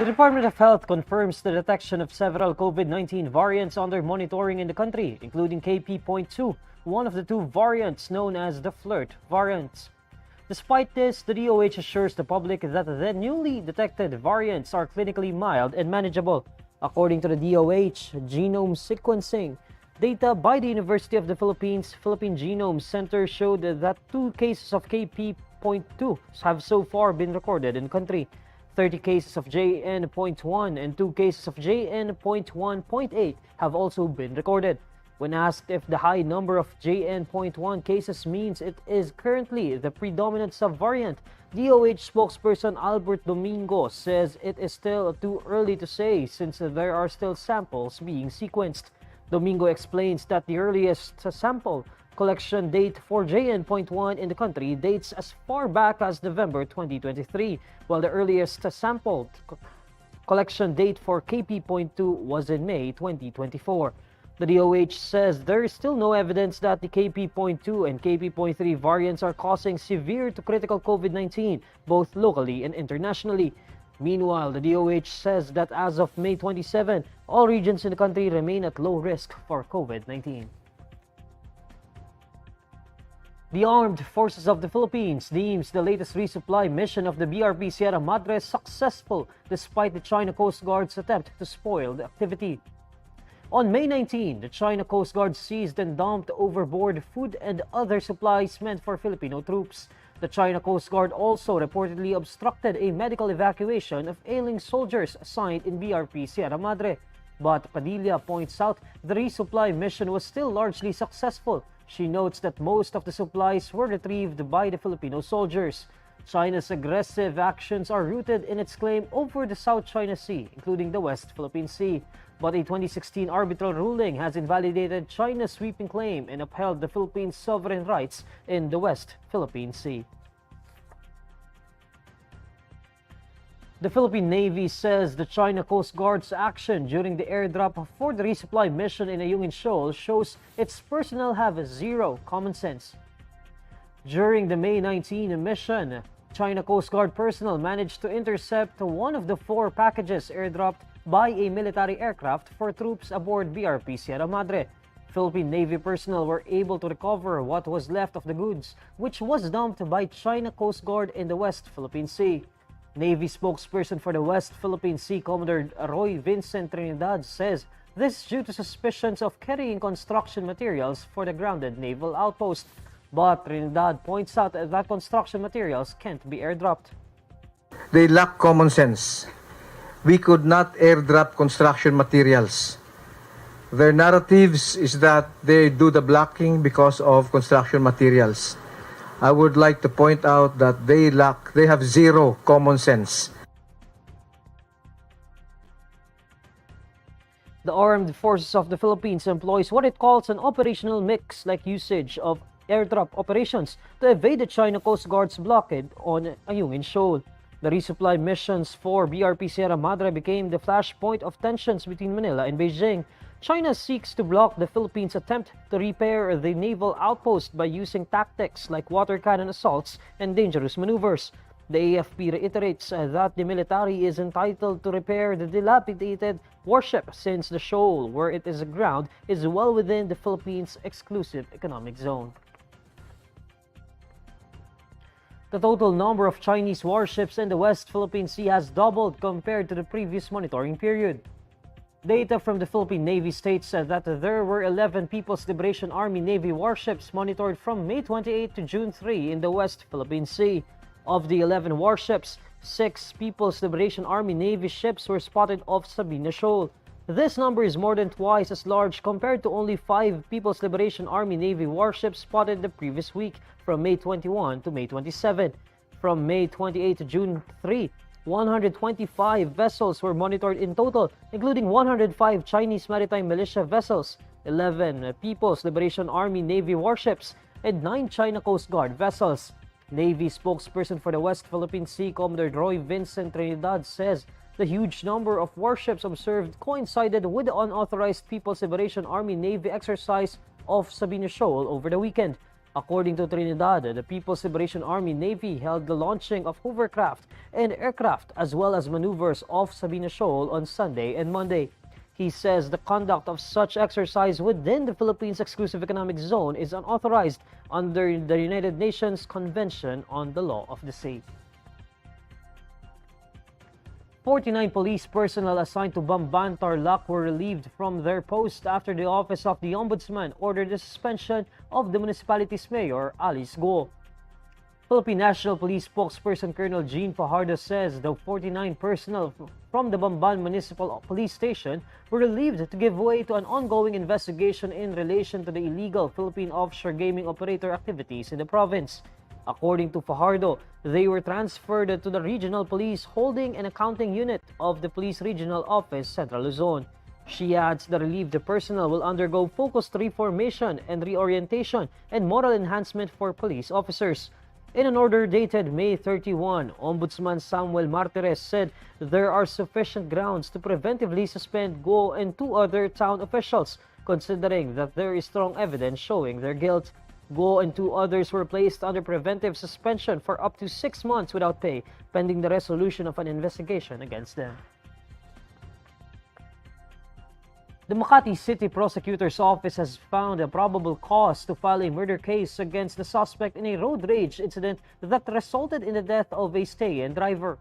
The Department of Health confirms the detection of several COVID-19 variants under monitoring in the country, including KP.2, one of the two variants known as the FLiRT variants. Despite this, the DOH assures the public that the newly detected variants are clinically mild and manageable. According to the DOH, genome sequencing data by the University of the Philippines Philippine Genome Center showed that 2 cases of KP.2 have so far been recorded in the country. 30 cases of JN.1 and 2 cases of JN.1.8 have also been recorded. When asked if the high number of JN.1 cases means it is currently the predominant subvariant, DOH spokesperson Albert Domingo says it is still too early to say since there are still samples being sequenced. Domingo explains that the earliest sample collection date for JN.1 in the country dates as far back as November 2023, while the earliest sample collection date for KP.2 was in May 2024. The DOH says there is still no evidence that the KP.2 and KP.3 variants are causing severe to critical COVID-19, both locally and internationally. Meanwhile, the DOH says that as of May 27, all regions in the country remain at low risk for COVID-19. The Armed Forces of the Philippines deems the latest resupply mission of the BRP Sierra Madre successful despite the China Coast Guard's attempt to spoil the activity. On May 19, the China Coast Guard seized and dumped overboard food and other supplies meant for Filipino troops. The China Coast Guard also reportedly obstructed a medical evacuation of ailing soldiers assigned in BRP Sierra Madre. But Padilla points out the resupply mission was still largely successful. She notes that most of the supplies were retrieved by the Filipino soldiers. China's aggressive actions are rooted in its claim over the South China Sea, including the West Philippine Sea. But a 2016 arbitral ruling has invalidated China's sweeping claim and upheld the Philippines' sovereign rights in the West Philippine Sea. The Philippine Navy says the China Coast Guard's action during the airdrop for the resupply mission in Ayungin Shoal shows its personnel have zero common sense. During the May 19 mission, China Coast Guard personnel managed to intercept one of the 4 packages airdropped by a military aircraft for troops aboard BRP Sierra Madre. Philippine Navy personnel were able to recover what was left of the goods, which was dumped by China Coast Guard in the West Philippine Sea. Navy spokesperson for the West Philippine Sea, Commodore Roy Vincent Trinidad, says this is due to suspicions of carrying construction materials for the grounded naval outpost. But Trinidad points out that construction materials can't be airdropped. They lack common sense. We could not airdrop construction materials. Their narratives is that they do the blocking because of construction materials. I would like to point out that they have zero common sense. The Armed Forces of the Philippines employs what it calls an operational mix-like usage of airdrop operations to evade the China Coast Guard's blockade on Ayungin Shoal. The resupply missions for BRP Sierra Madre became the flashpoint of tensions between Manila and Beijing. China seeks to block the Philippines' attempt to repair the naval outpost by using tactics like water cannon assaults and dangerous maneuvers. The AFP reiterates that the military is entitled to repair the dilapidated warship since the shoal where it is aground is well within the Philippines' exclusive economic zone. The total number of Chinese warships in the West Philippine Sea has doubled compared to the previous monitoring period. Data from the Philippine Navy states that there were 11 People's Liberation Army Navy warships monitored from May 28 to June 3 in the West Philippine Sea. Of the 11 warships, 6 People's Liberation Army Navy ships were spotted off Sabina Shoal. This number is more than twice as large compared to only 5 People's Liberation Army Navy warships spotted the previous week from May 21 to May 27. From May 28 to June 3, 125 vessels were monitored in total, including 105 Chinese maritime militia vessels, 11 People's Liberation Army Navy warships, and 9 China Coast Guard vessels. Navy spokesperson for the West Philippine Sea, Commodore Roy Vincent Trinidad, says the huge number of warships observed coincided with the unauthorized People's Liberation Army Navy exercise off Sabina Shoal over the weekend. According to Trinidad, the People's Liberation Army Navy held the launching of hovercraft and aircraft as well as maneuvers off Sabina Shoal on Sunday and Monday. He says the conduct of such exercise within the Philippines Exclusive Economic Zone is unauthorized under the United Nations Convention on the Law of the Sea. 49 police personnel assigned to Bamban, Tarlac were relieved from their post after the Office of the Ombudsman ordered the suspension of the municipality's mayor, Alice Guo. Philippine National Police spokesperson Colonel Jean Fajardo says the 49 personnel from the Bamban Municipal Police Station were relieved to give way to an ongoing investigation in relation to the illegal Philippine offshore gaming operator activities in the province. According to Fajardo, they were transferred to the Regional Police Holding and Accounting Unit of the Police Regional Office, Central Luzon. She adds the relieved personnel will undergo focused reformation and reorientation and moral enhancement for police officers. In an order dated May 31, Ombudsman Samuel Martires said there are sufficient grounds to preventively suspend Guo and 2 other town officials, considering that there is strong evidence showing their guilt. Guo and 2 others were placed under preventive suspension for up to 6 months without pay, pending the resolution of an investigation against them. The Makati City Prosecutor's Office has found a probable cause to file a murder case against the suspect in a road rage incident that resulted in the death of a stay-in driver.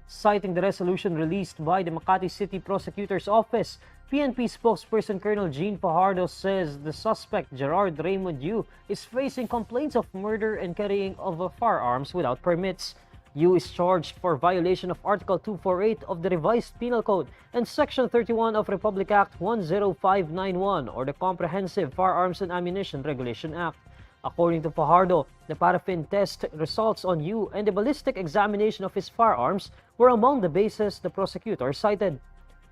Citing the resolution released by the Makati City Prosecutor's Office, PNP spokesperson Colonel Jean Fajardo says the suspect, Gerard Raymond Yu, is facing complaints of murder and carrying of firearms without permits. Yu is charged for violation of Article 248 of the Revised Penal Code and Section 31 of Republic Act 10591 or the Comprehensive Firearms and Ammunition Regulation Act. According to Fajardo, the paraffin test results on Yu and the ballistic examination of his firearms were among the bases the prosecutor cited.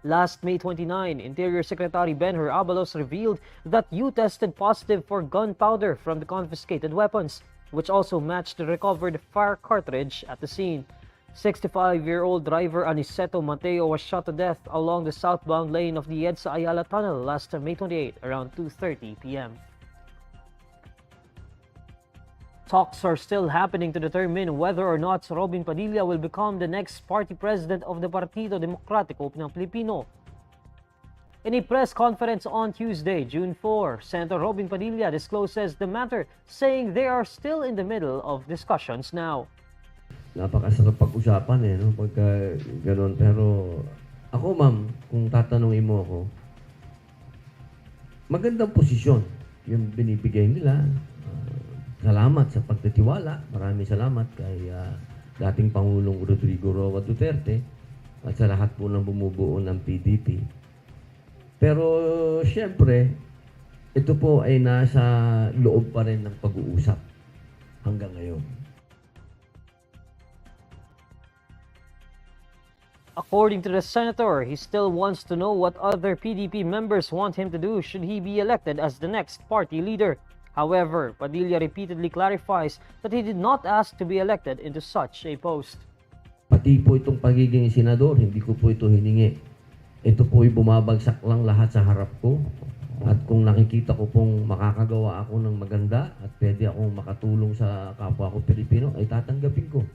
Last May 29, Interior Secretary Benhur Abalos revealed that Yu tested positive for gunpowder from the confiscated weapons, which also matched the recovered fire cartridge at the scene. 65-year-old driver Aniceto Mateo was shot to death along the southbound lane of the EDSA Ayala Tunnel last May 28 around 2:30 p.m. Talks are still happening to determine whether or not Robin Padilla will become the next party president of the Partido Demokratiko ng Pilipino. In a press conference on Tuesday, June 4, Senator Robin Padilla discloses the matter, saying they are still in the middle of discussions now. Napakasarap pag-usapan no? Pagka gano'n. Pero ako ma'am, kung tatanungin mo ako, magandang posisyon yung binibigay nila. Salamat sa pagtitiwala. Maraming salamat kay dating Pangulong Rodrigo Roa Duterte at sa lahat po ng bumubuo ng PDP. Pero siyempre, ito po ay nasa loob pa rin ng pag-uusap hanggang ngayon. According to the senator, he still wants to know what other PDP members want him to do should he be elected as the next party leader. However, Padilla repeatedly clarifies that he did not ask to be elected into such a post. Pati po itong pagiging senador, hindi ko po ito hiningi. Ito po'y bumabagsak lang lahat sa harap ko. At kung nakikita ko pong makakagawa ako ng maganda at pwede akong makatulong sa kapwa ko Pilipino, ay tatanggapin ko.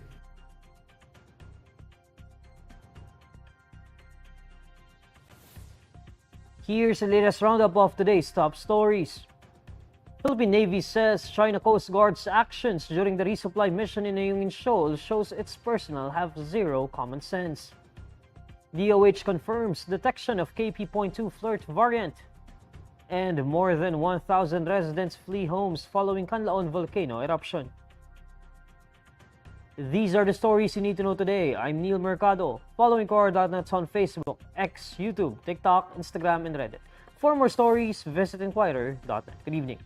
Here's the latest roundup of today's top stories. Philippine Navy says China Coast Guard's actions during the resupply mission in Ayungin Shoal shows its personnel have zero common sense. DOH confirms detection of KP.2 FLiRT variant. And more than 1,000 residents flee homes following Canlaon volcano eruption. These are the stories you need to know today. I'm Neil Mercado. Follow INQUIRER.net on Facebook, X, YouTube, TikTok, Instagram, and Reddit. For more stories, visit INQUIRER.net. Good evening.